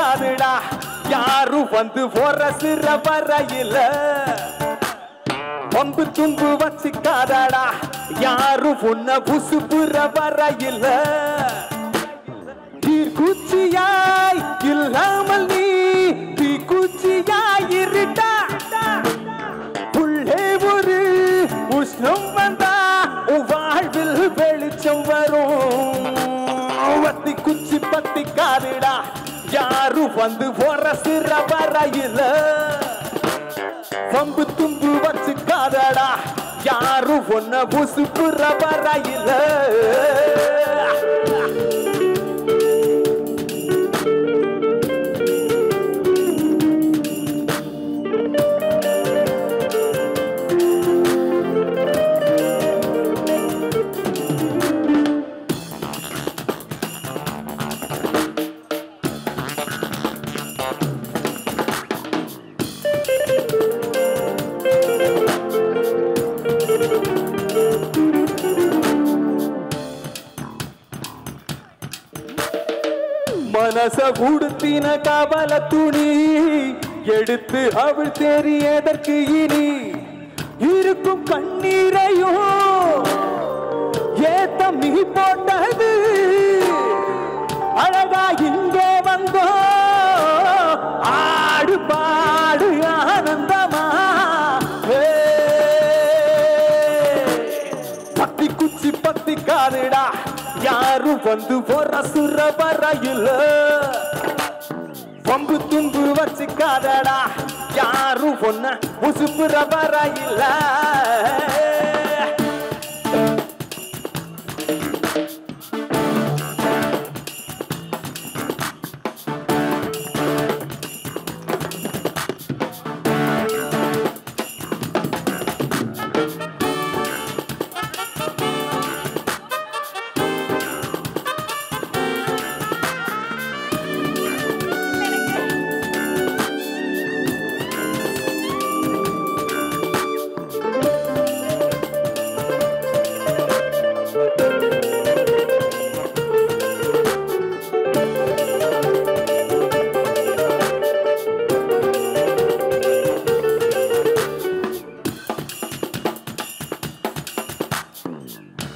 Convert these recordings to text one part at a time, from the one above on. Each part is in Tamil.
வச்சுக்காதுடா யாரும் வந்து போற வரையில பம்பு தும்பு வச்சுக்காதடா யாரும் உன்ன புசுப்புற வரையில தீக்குச்சியாய் இல்லாமல் நீ தீக்குச்சியாய் இருடா புள்ளே ஒரு உஷ்ணம் வந்தா வாழ்வில் வெளிச்சம் வரும் வத்தி குச்சி பத்தி காதுடா யாரும் வந்து போற வரையில பம்பு தும்பு வச்சுக்காதடா யாரும் ஒன்ன புசுப்புற வரையில மனச உடுத்தின கவல துணி எடுத்து அவள் தெரியதற்கு இனி இருக்கும் கண்ணீரையும் ஏத்தம் நீ போட்டது அழகா இங்கே வந்தோ ஆடு பாடு ஆனந்தமா பத்தி குச்சி பத்தி காதுடா யாரும் வந்து போற வரையில பம்பு தும்பு வச்சுக்காதடா யாரும் ஒன்ன புசுப்புற வரையில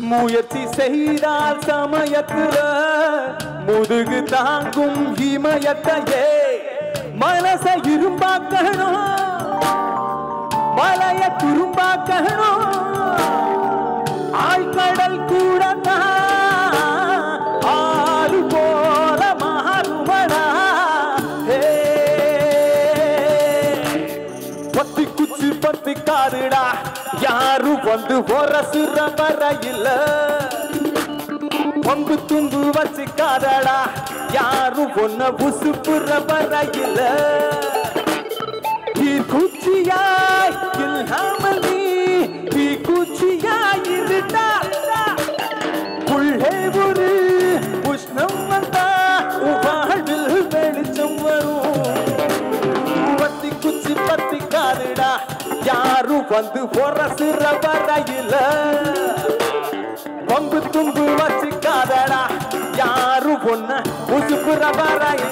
முயற்சி செய்தால் சமயத்துல முதுகு தாங்கும் இமயத்தையே மனச இரும்பாக்கணும் மலைய துரும்பாக்கணும் ஆழ்கடல் கூட ஆறு போல மாறுமடா பத்தி குச்சி பத்தி காதுடா யாரும் வந்து போற வரையில பம்பு தும்பு வச்சுக்காதடா யாரும் ஒன்ன புசுப்புற வரையில தீக்குச்சியாய் இல்லாமல் நீ தீக்குச்சியாய் இருடா புள்ளே ஒரு உஷ்ணம் வந்தா வாழ்வில் வெளிச்சம் வரும் பத்தி குச்சி பத்தி காதுடா யாரும் வந்து போற வரையில பம்பு தும்பு வச்சுக்காதடா யாரும் ஒன்ன புசுப்புற வரையில